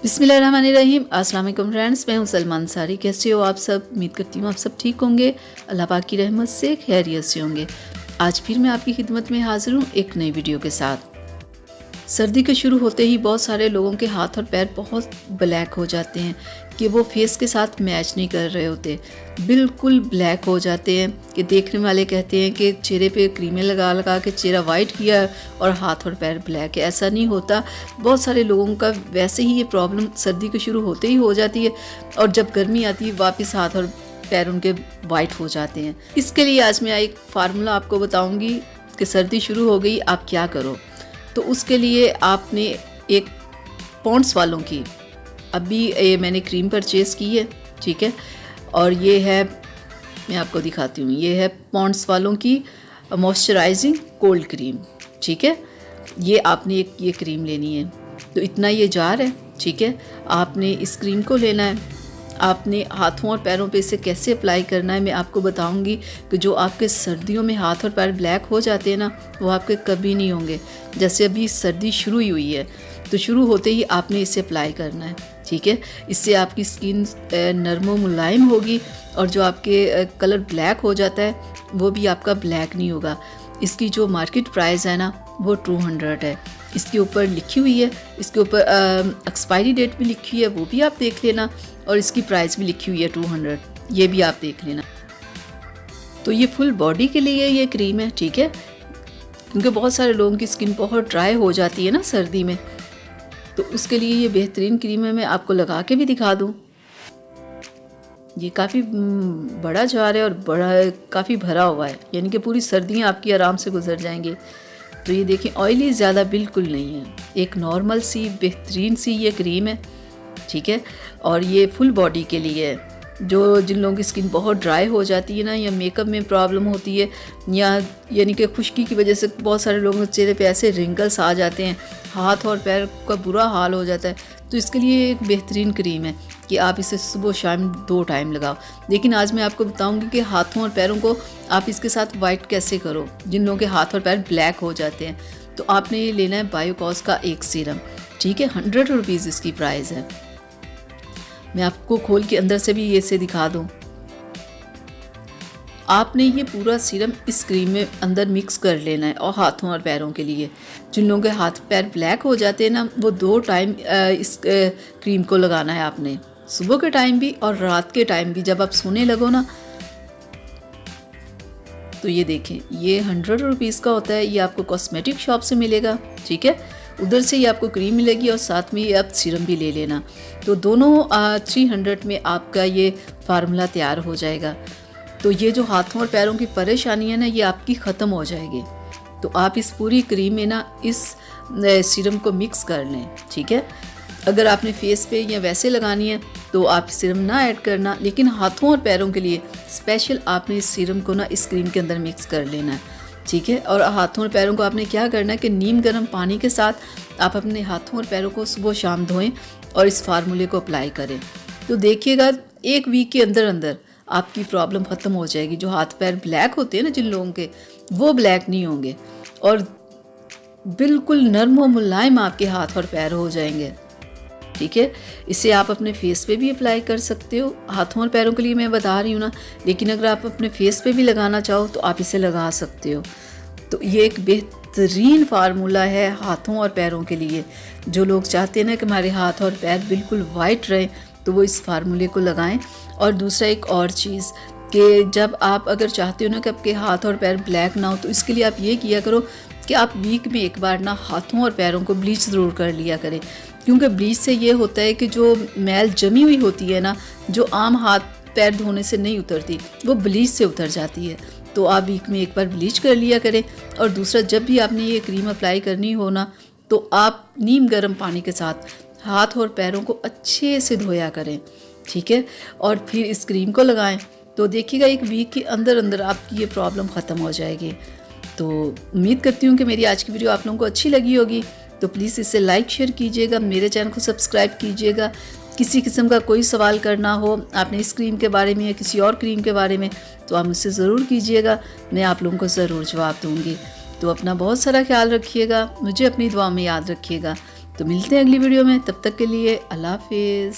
बिस्मिल्लाहिर्रहमानिर्रहीम। अस्सलाम वालेकुम फ्रेंड्स, मैं हूं सलमान सारी। कैसे हो आप सब? उम्मीद करती हूँ आप सब ठीक होंगे, अल्लाह पाक की रहमत से खैरियत से होंगे। आज फिर मैं आपकी खिदमत में हाजिर हूँ एक नई वीडियो के साथ। सर्दी के शुरू होते ही बहुत सारे लोगों के हाथ और पैर बहुत ब्लैक हो जाते हैं कि वो फेस के साथ मैच नहीं कर रहे होते, बिल्कुल ब्लैक हो जाते हैं कि देखने वाले कहते हैं कि चेहरे पे क्रीमें लगा लगा के चेहरा वाइट किया और हाथ और पैर ब्लैक है। ऐसा नहीं होता। बहुत सारे लोगों का वैसे ही ये प्रॉब्लम सर्दी के शुरू होते ही हो जाती है और जब गर्मी आती है वापस हाथ और पैर उनके वाइट हो जाते हैं। इसके लिए आज मैं एक फार्मूला आपको बताऊँगी कि सर्दी शुरू हो गई आप क्या करो। तो उसके लिए आपने एक पॉन्ड्स वालों की अभी ये मैंने क्रीम परचेज़ की है, ठीक है। और ये है, मैं आपको दिखाती हूँ, ये है पॉन्ड्स वालों की मॉइस्चराइजिंग कोल्ड क्रीम, ठीक है। ये आपने एक ये क्रीम लेनी है। तो इतना ये जार है, ठीक है। आपने इस क्रीम को लेना है। आपने हाथों और पैरों पे इसे कैसे अप्लाई करना है मैं आपको बताऊंगी कि जो आपके सर्दियों में हाथ और पैर ब्लैक हो जाते हैं ना, वो आपके कभी नहीं होंगे। जैसे अभी सर्दी शुरू ही हुई है तो शुरू होते ही आपने इसे अप्लाई करना है, ठीक है। इससे आपकी स्किन नरम व मुलायम होगी और जो आपके कलर ब्लैक हो जाता है वो भी आपका ब्लैक नहीं होगा। इसकी जो मार्केट प्राइस है ना वो 200 है। इसके ऊपर लिखी हुई है, इसके ऊपर एक्सपायरी डेट भी लिखी है, वो भी आप देख लेना, और इसकी प्राइस भी लिखी हुई है 200, ये भी आप देख लेना। तो ये फुल बॉडी के लिए ये क्रीम है, ठीक है, क्योंकि बहुत सारे लोगों की स्किन बहुत ड्राई हो जाती है ना सर्दी में, तो उसके लिए ये बेहतरीन क्रीम है। मैं आपको लगा के भी दिखा दूँ। ये काफ़ी बड़ा जार है और काफ़ी भरा हुआ है, यानी कि पूरी सर्दियाँ आपकी आराम से गुजर जाएंगी। तो ये देखें, ऑयली ज़्यादा बिल्कुल नहीं है, एक नॉर्मल सी बेहतरीन सी ये क्रीम है, ठीक है। और ये फुल बॉडी के लिए है। जिन लोगों की स्किन बहुत ड्राई हो जाती है ना, या मेकअप में प्रॉब्लम होती है, या यानी कि खुश्की की वजह से बहुत सारे लोगों के चेहरे पे ऐसे रिंकल्स आ जाते हैं, हाथ और पैर का बुरा हाल हो जाता है, तो इसके लिए एक बेहतरीन क्रीम है कि आप इसे सुबह शाम 2 टाइम लगाओ। लेकिन आज मैं आपको बताऊंगी कि हाथों और पैरों को आप इसके साथ वाइट कैसे करो। जिन लोगों के हाथ और पैर ब्लैक हो जाते हैं तो आपने ये लेना है बायोकॉस का एक सीरम, ठीक है। 100 रुपीज़ इसकी प्राइस है। मैं आपको खोल के अंदर से भी ये से दिखा दूँ। आपने ये पूरा सीरम इस क्रीम में अंदर मिक्स कर लेना है और हाथों और पैरों के लिए। जिन लोगों के हाथ पैर ब्लैक हो जाते हैं ना, वो 2 टाइम इस क्रीम को लगाना है आपने, सुबह के टाइम भी और रात के टाइम भी जब आप सोने लगो ना। तो ये देखें, ये 100 रुपीज़ का होता है। ये आपको कॉस्मेटिक शॉप से मिलेगा, ठीक है। उधर से ही आपको क्रीम मिलेगी और साथ में ये आप सीरम भी ले लेना। तो दोनों 300 में आपका ये फार्मूला तैयार हो जाएगा। तो ये जो हाथों और पैरों की परेशानी है ना, ये आपकी ख़त्म हो जाएगी। तो आप इस पूरी क्रीम में ना इस सीरम को मिक्स कर लें, ठीक है। अगर आपने फेस पे या वैसे लगानी है तो आप सीरम ना ऐड करना, लेकिन हाथों और पैरों के लिए स्पेशल आपने इस सीरम को ना इस क्रीम के अंदर मिक्स कर लेना है, ठीक है। और हाथों और पैरों को आपने क्या करना है कि नीम गर्म पानी के साथ आप अपने हाथों और पैरों को सुबह शाम धोएं और इस फार्मूले को अप्लाई करें। तो देखिएगा 1 वीक के अंदर अंदर आपकी प्रॉब्लम ख़त्म हो जाएगी। जो हाथ पैर ब्लैक होते हैं ना जिन लोगों के, वो ब्लैक नहीं होंगे और बिल्कुल नरम और मुलायम आपके हाथ और पैर हो जाएंगे, ठीक है। इसे आप अपने फेस पे भी अप्लाई कर सकते हो। हाथों और पैरों के लिए मैं बता रही हूँ ना, लेकिन अगर आप अपने फेस पे भी लगाना चाहो तो आप इसे लगा सकते हो। तो ये एक बेहतरीन फार्मूला है हाथों और पैरों के लिए। जो लोग चाहते हैं ना कि हमारे हाथ और पैर बिल्कुल वाइट रहें, तो वो इस फार्मूले को लगाएं। और दूसरा एक और चीज़ कि जब आप अगर चाहते हो ना कि आपके हाथ और पैर ब्लैक ना हो, तो इसके लिए आप ये किया करो कि आप वीक में एक बार ना हाथों और पैरों को ब्लीच ज़रूर कर लिया करें, क्योंकि ब्लीच से ये होता है कि जो मैल जमी हुई होती है ना, जो आम हाथ पैर धोने से नहीं उतरती, वो ब्लीच से उतर जाती है। तो आप वीक में एक बार ब्लीच कर लिया करें। और दूसरा, जब भी आपने ये क्रीम अप्लाई करनी हो ना, तो आप नीम गर्म पानी के साथ हाथ और पैरों को अच्छे से धोया करें, ठीक है। और फिर इस क्रीम को लगाएं तो देखिएगा 1 वीक के अंदर अंदर आपकी ये प्रॉब्लम ख़त्म हो जाएगी। तो उम्मीद करती हूँ कि मेरी आज की वीडियो आप लोगों को अच्छी लगी होगी। तो प्लीज़ इसे लाइक शेयर कीजिएगा, मेरे चैनल को सब्सक्राइब कीजिएगा। किसी किस्म का कोई सवाल करना हो आपने इस क्रीम के बारे में या किसी और क्रीम के बारे में, तो आप मुझसे ज़रूर कीजिएगा, मैं आप लोगों को ज़रूर जवाब दूँगी। तो अपना बहुत सारा ख्याल रखिएगा, मुझे अपनी दुआ में याद रखिएगा। तो मिलते हैं अगली वीडियो में, तब तक के लिए अल्लाह हाफिज़।